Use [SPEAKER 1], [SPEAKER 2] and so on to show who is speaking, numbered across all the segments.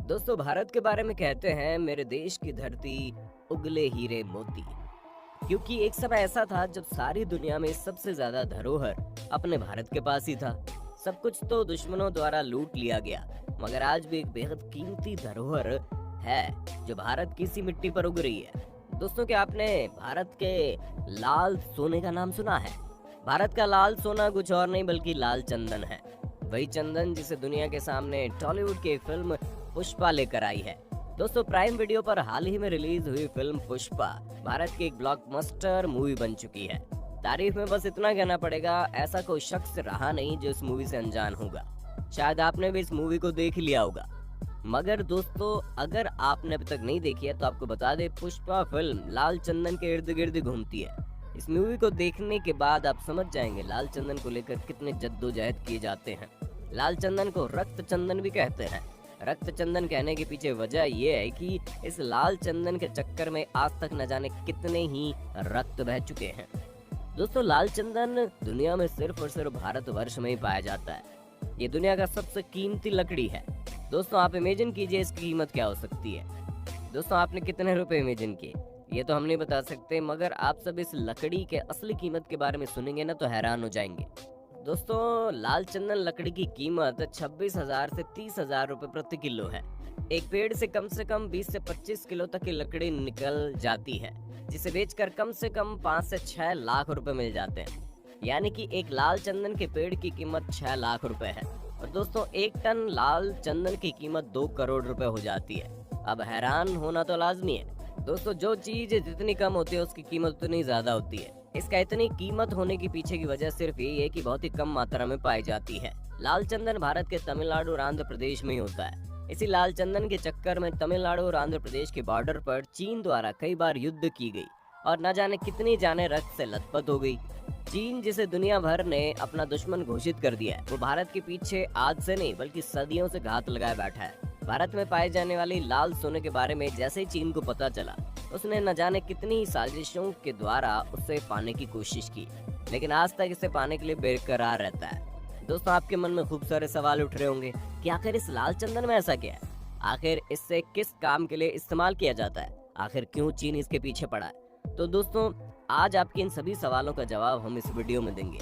[SPEAKER 1] दोस्तों, भारत के बारे में कहते हैं मेरे देश की धरती उगले हीरे मोती। क्योंकि एक समय ऐसा था जब सारी दुनिया में सबसे ज्यादा धरोहर अपने भारत के पास ही था। सब कुछ तो दुश्मनों द्वारा लूट लिया गया, मगर आज भी एक बेहद कीमती धरोहर है जो भारत की सी मिट्टी पर उग रही है। दोस्तों, क्या आपने भारत के लाल सोने का नाम सुना है? भारत का लाल सोना कुछ और नहीं बल्कि लाल चंदन है। वही चंदन जिसे दुनिया के सामने टॉलीवुड की फिल्म पुष्पा लेकर आई है। दोस्तों, प्राइम वीडियो पर हाल ही में रिलीज हुई फिल्म पुष्पा भारत की एक ब्लॉकबस्टर मूवी बन चुकी है। तारीफ में बस इतना कहना पड़ेगा, ऐसा कोई शख्स रहा नहीं जो इस मूवी से अनजान होगा। शायद आपने भी इस मूवी को देख लिया होगा। मगर दोस्तों, अगर आपने अभी तक नहीं देखी है तो आपको बता दे, पुष्पा फिल्म लाल चंदन के इर्द गिर्द घूमती है। इस मूवी को देखने के बाद आप समझ जाएंगे लाल चंदन को लेकर कितने जद्दोजहद किए जाते हैं। लाल चंदन को रक्त चंदन भी कहते हैं। रक्त चंदन कहने के पीछे वजह यह है कि इस लाल चंदन के चक्कर में आज तक न जाने कितने ही रक्त बह चुके हैं। दोस्तों, लाल चंदन दुनिया में सिर्फ और सिर्फ भारतवर्ष में ही पाया जाता है। ये दुनिया का सबसे कीमती लकड़ी है। दोस्तों, आप इमेजिन कीजिए इसकी कीमत क्या हो सकती है। दोस्तों, आपने कितने रुपए इमेजिन किए ये तो हम नहीं बता सकते, मगर आप सब इस लकड़ी के असली कीमत के बारे में सुनेंगे ना तो हैरान हो जाएंगे। दोस्तों, लाल चंदन लकड़ी की कीमत 26,000 से 30,000 रुपए प्रति किलो है। एक पेड़ से कम 20 से 25 किलो तक की लकड़ी निकल जाती है, जिसे बेचकर कम से कम 5 से 6 लाख रुपए मिल जाते हैं। यानी कि एक लाल चंदन के पेड़ की कीमत 6 लाख रुपए है। और दोस्तों, एक टन लाल चंदन की कीमत 2 करोड़ रुपए हो जाती है। अब हैरान होना तो लाजमी है। दोस्तों, जो चीज जितनी कम होती है उसकी कीमत उतनी ज्यादा होती है। इसका इतनी कीमत होने की पीछे की वजह सिर्फ यही है कि बहुत ही कम मात्रा में पाई जाती है। लाल चंदन भारत के तमिलनाडु और आंध्र प्रदेश में ही होता है। इसी लाल चंदन के चक्कर में तमिलनाडु और आंध्र प्रदेश के बॉर्डर पर चीन द्वारा कई बार युद्ध की गई और न जाने कितनी जाने रक्त से लथपथ हो गई। चीन, जिसे दुनिया भर ने अपना दुश्मन घोषित कर दिया है, वो भारत के पीछे आज से नहीं बल्कि सदियों से घात लगाए बैठा है। भारत में पाए जाने वाली लाल सोने के बारे में जैसे ही चीन को पता चला, उसने न जाने कितनी साजिशों के द्वारा उसे पाने की कोशिश की, लेकिन आज तक इसे पाने के लिए बेकरार रहता है। दोस्तों, आपके मन में खूब सारे सवाल उठ रहे होंगे कि आखिर इस लाल चंदन में ऐसा क्या है? आखिर इससे किस काम के लिए इस्तेमाल किया जाता है? आखिर क्यों चीन इसके पीछे पड़ा है? तो दोस्तों, आज आपके इन सभी सवालों का जवाब हम इस वीडियो में देंगे।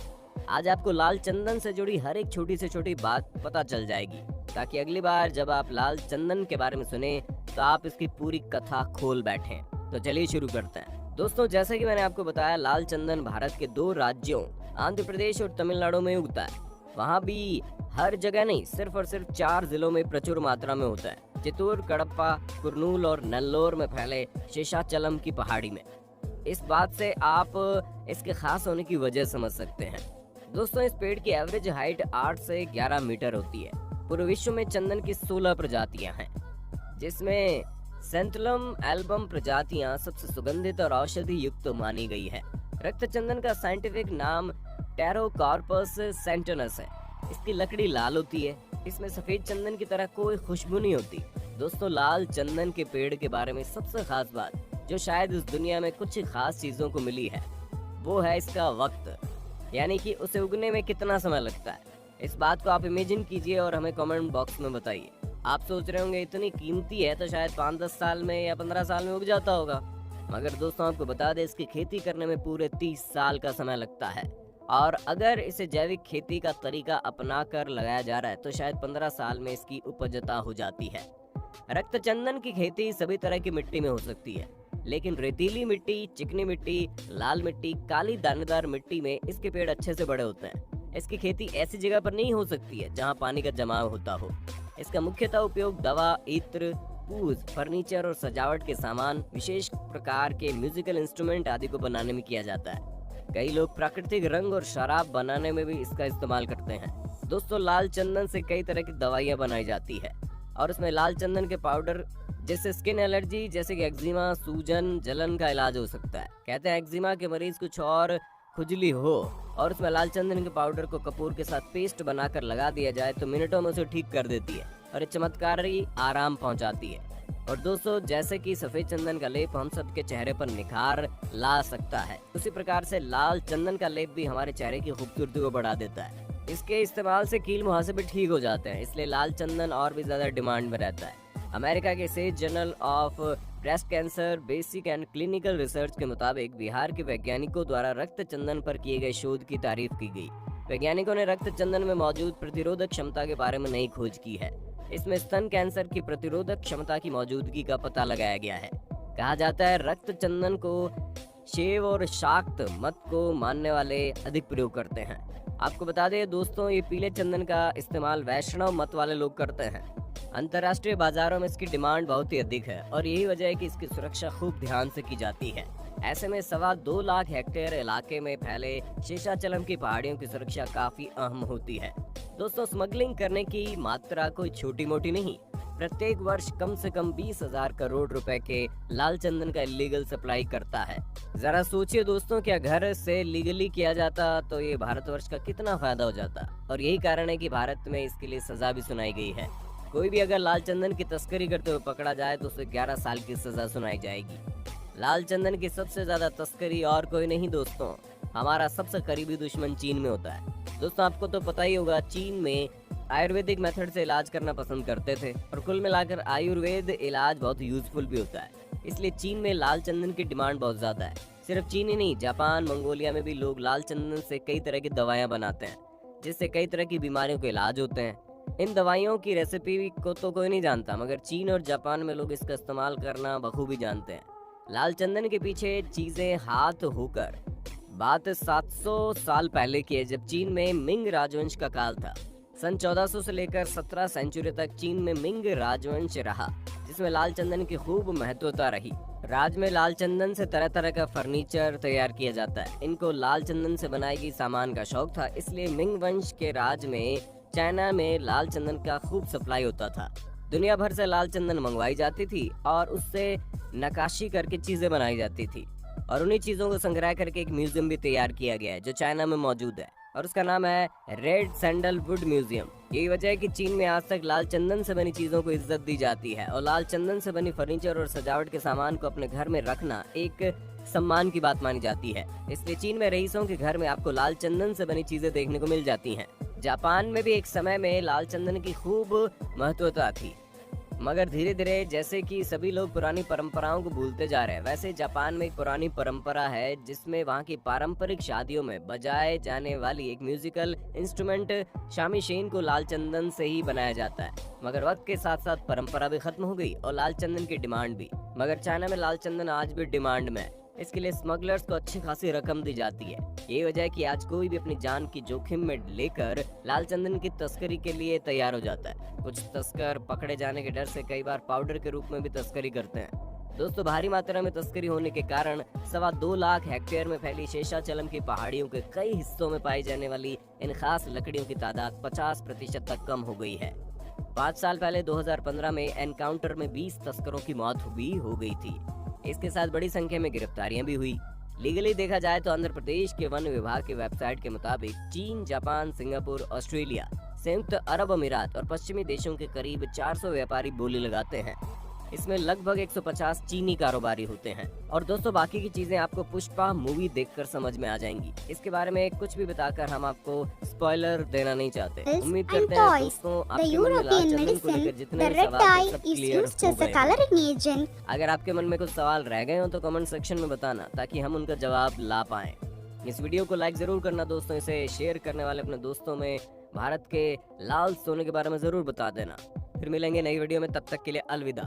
[SPEAKER 1] आज आपको लाल चंदन से जुड़ी हर एक छोटी से छोटी बात पता चल जाएगी, ताकि अगली बार जब आप लाल चंदन के बारे में सुने तो आप इसकी पूरी कथा खोल बैठें। तो चलिए शुरू करते हैं। दोस्तों, जैसे कि मैंने आपको बताया, लाल चंदन भारत के 2 राज्यों आंध्र प्रदेश और तमिलनाडु में उगता है। वहाँ भी हर जगह नहीं, सिर्फ और सिर्फ 4 जिलों में प्रचुर मात्रा में होता है। चित्तूर, कडप्पा, कुर्नूल और नेल्लोर में फैले शेषाचलम की पहाड़ी में। इस बात से आप इसके खास होने की वजह समझ सकते हैं। दोस्तों, इस पेड़ की एवरेज हाइट 8 से 11 मीटर होती है। पूरे विश्व में चंदन की 16 प्रजातियां हैं, जिसमें सेंथुलम एल्बम प्रजातियां सबसे सुगंधित और औषधि युक्त मानी गई है। रक्त चंदन का साइंटिफिक नाम टेरोकार्पस सेंटनस है। इसकी लकड़ी लाल होती है। इसमें सफेद चंदन की तरह कोई खुशबू नहीं होती। दोस्तों, लाल चंदन के पेड़ के बारे में सबसे खास बात जो शायद इस दुनिया में कुछ खास चीजों को मिली है, वो है इसका वक्त, यानी कि उसे उगने में कितना समय लगता है। इस बात को आप इमेजिन कीजिए और हमें कमेंट बॉक्स में बताइए। आप सोच रहे होंगे इतनी कीमती है तो शायद 5-10 साल में या 15 साल में उग जाता होगा, मगर दोस्तों, आपको बता दें इसकी खेती करने में पूरे 30 साल का समय लगता है। और अगर इसे जैविक खेती का तरीका अपना कर लगाया जा रहा है तो शायद 15 साल में इसकी उपजता हो जाती है। रक्त चंदन की खेती सभी तरह की मिट्टी में हो सकती है, लेकिन रेतीली मिट्टी, चिकनी मिट्टी, लाल मिट्टी, काली दानेदार मिट्टी में इसके पेड़ अच्छे से बड़े होते हैं। इसकी खेती ऐसी जगह पर नहीं हो सकती है जहां पानी का जमाव होता हो। इसका मुख्यतः उपयोग दवा, इत्र, पूज, फर्नीचर और सजावट के सामान, विशेष प्रकार के म्यूजिकल इंस्ट्रूमेंट आदि को बनाने में किया जाता है। कई लोग प्राकृतिक रंग और शराब बनाने में भी इसका इस्तेमाल करते हैं। दोस्तों, लाल चंदन से कई तरह की दवाइयाँ बनाई जाती है और उसमें लाल चंदन के पाउडर जिससे स्किन एलर्जी जैसे कि एक्जिमा, सूजन, जलन का इलाज हो सकता है। कहते हैं एक्जिमा के मरीज कुछ और खुजली हो और उसमें लाल चंदन के पाउडर को कपूर के साथ पेस्ट बनाकर लगा दिया जाए तो मिनटों में उसे ठीक कर देती है और चमत्कारी आराम पहुंचाती है। और दोस्तों, जैसे कि सफेद चंदन का लेप हम सबके चेहरे पर निखार ला सकता है, उसी प्रकार से लाल चंदन का लेप भी हमारे चेहरे की खूबसूरती को बढ़ा देता है। इसके इस्तेमाल से कील मुहासे भी ठीक हो जाते हैं, इसलिए लाल चंदन और भी ज्यादा डिमांड में रहता है। अमेरिका के says journal of breast cancer basic and clinical research के मुताबिक बिहार के वैज्ञानिकों द्वारा रक्त चंदन पर किए गए शोध की तारीफ की गई। वैज्ञानिकों ने रक्त चंदन में मौजूद प्रतिरोधक क्षमता के बारे में नई खोज की है। इसमें स्तन कैंसर की प्रतिरोधक क्षमता की मौजूदगी का पता लगाया गया है। कहा जाता है रक्त चंदन को शैव और शाक्त मत को मानने वाले अधिक प्रयोग करते हैं। आपको बता दें दोस्तों, ये पीले चंदन का इस्तेमाल वैष्णव मत वाले लोग करते हैं। अंतर्राष्ट्रीय बाजारों में इसकी डिमांड बहुत ही अधिक है और यही वजह है कि इसकी सुरक्षा खूब ध्यान से की जाती है। ऐसे में 2.25 लाख हेक्टेयर इलाके में फैले शेषाचलम की पहाड़ियों की सुरक्षा काफी अहम होती है। दोस्तों, स्मगलिंग करने की मात्रा कोई छोटी मोटी नहीं। प्रत्येक वर्ष कम से कम 20,000 करोड़ रुपए के लाल चंदन का इलीगल सप्लाई करता है। जरा सोचिए दोस्तों, क्या घर से लीगली किया जाता तो ये भारतवर्ष का कितना फायदा हो जाता। और यही कारण है कि भारत में इसके लिए सजा भी सुनाई गई है। कोई भी अगर लाल चंदन की तस्करी करते हुए पकड़ा जाए तो उसे 11 साल की सजा सुनाई जाएगी। लाल चंदन की सबसे ज्यादा तस्करी और कोई नहीं दोस्तों, हमारा सबसे करीबी दुश्मन चीन में होता है। दोस्तों, आपको तो पता ही होगा, चीन में आयुर्वेदिक मेथड से इलाज करना पसंद करते थे और कुल मिलाकर आयुर्वेद इलाज बहुत यूजफुल भी होता है। इसलिए चीन में लाल चंदन की डिमांड बहुत ज्यादा है। सिर्फ चीन ही नहीं, जापान, मंगोलिया में भी लोग लाल चंदन से कई तरह की दवाइयाँ बनाते हैं, जिससे कई तरह की बीमारियों के इलाज होते हैं। इन दवाइयों की रेसिपी को तो कोई नहीं जानता, मगर चीन और जापान में लोग इसका इस्तेमाल करना बखूबी जानते हैं। लाल चंदन के पीछे चीजें हाथ होकर बात 700 साल पहले की है, जब चीन में मिंग राजवंश का काल था। सन 1400 से लेकर 17 सेंचुरी तक चीन में मिंग राजवंश रहा, जिसमें लाल चंदन की खूब महत्वता रही। राज में लाल चंदन से तरह तरह का फर्नीचर तैयार किया जाता है। इनको लाल चंदन से बनाई गई सामान का शौक था, इसलिए मिंग वंश के राज में चाइना में लाल चंदन का खूब सप्लाई होता था। दुनिया भर से लाल चंदन मंगवाई जाती थी और उससे नक्काशी करके चीजें बनाई जाती थी और उन्हीं चीजों को संग्रह करके एक म्यूजियम भी तैयार किया गया है जो चाइना में मौजूद है और उसका नाम है रेड सैंडलवुड म्यूजियम। यही वजह है कि चीन में आज तक लाल चंदन से बनी चीजों को इज्जत दी जाती है और लाल चंदन से बनी फर्नीचर और सजावट के सामान को अपने घर में रखना एक सम्मान की बात मानी जाती है। इसलिए चीन में रईसों के घर में आपको लाल चंदन से बनी चीजें देखने को मिल जाती हैं। जापान में भी एक समय में लाल चंदन की खूब महत्वता थी, मगर धीरे धीरे जैसे कि सभी लोग पुरानी परंपराओं को भूलते जा रहे हैं, वैसे जापान में एक पुरानी परंपरा है जिसमें वहाँ की पारंपरिक शादियों में बजाए जाने वाली एक म्यूजिकल इंस्ट्रूमेंट शामीशेन को लाल चंदन से ही बनाया जाता है। मगर वक्त के साथ साथ परंपरा भी खत्म हो गई और लाल चंदन की डिमांड भी। मगर चाइना में लाल चंदन आज भी डिमांड में है। इसके लिए स्मगलर्स को अच्छी खासी रकम दी जाती है। यही वजह है कि आज कोई भी अपनी जान की जोखिम में लेकर लाल चंदन की तस्करी के लिए तैयार हो जाता है। कुछ तस्कर पकड़े जाने के डर से कई बार पाउडर के रूप में भी तस्करी करते हैं। दोस्तों, भारी मात्रा में तस्करी होने के कारण 2.25 लाख हेक्टेयर में फैली शेषाचलम की पहाड़ियों के कई हिस्सों में पाई जाने वाली इन खास लकड़ियों की तादाद 50% तक कम हो गई है। 5 साल पहले 2015 में एनकाउंटर में 20 तस्करों की मौत भी हो गई थी। इसके साथ बड़ी संख्या में गिरफ्तारियां भी हुई। लीगली देखा जाए तो आंध्र प्रदेश के वन विभाग की वेबसाइट के मुताबिक चीन, जापान, सिंगापुर, ऑस्ट्रेलिया, संयुक्त अरब अमीरात और पश्चिमी देशों के करीब 400 व्यापारी बोली लगाते हैं। इसमें लगभग 150 चीनी कारोबारी होते हैं। और दोस्तों, बाकी की चीजें आपको पुष्पा मूवी देखकर समझ में आ जाएंगी। इसके बारे में कुछ भी बताकर हम आपको स्पॉइलर देना नहीं चाहते। उम्मीद करते हैं दोस्तों आपके मन में लाल चंदन को लेकर जितने भी सवाल सब क्लियर हो गए। अगर आपके मन में कुछ सवाल रह गए हो तो कमेंट सेक्शन में बताना ताकि हम उनका जवाब ला पाए। इस वीडियो को लाइक जरूर करना दोस्तों, इसे शेयर करने वाले अपने दोस्तों में भारत के लाल सोने के बारे में जरूर बता देना। फिर मिलेंगे नई वीडियो में, तब तक के लिए अलविदा।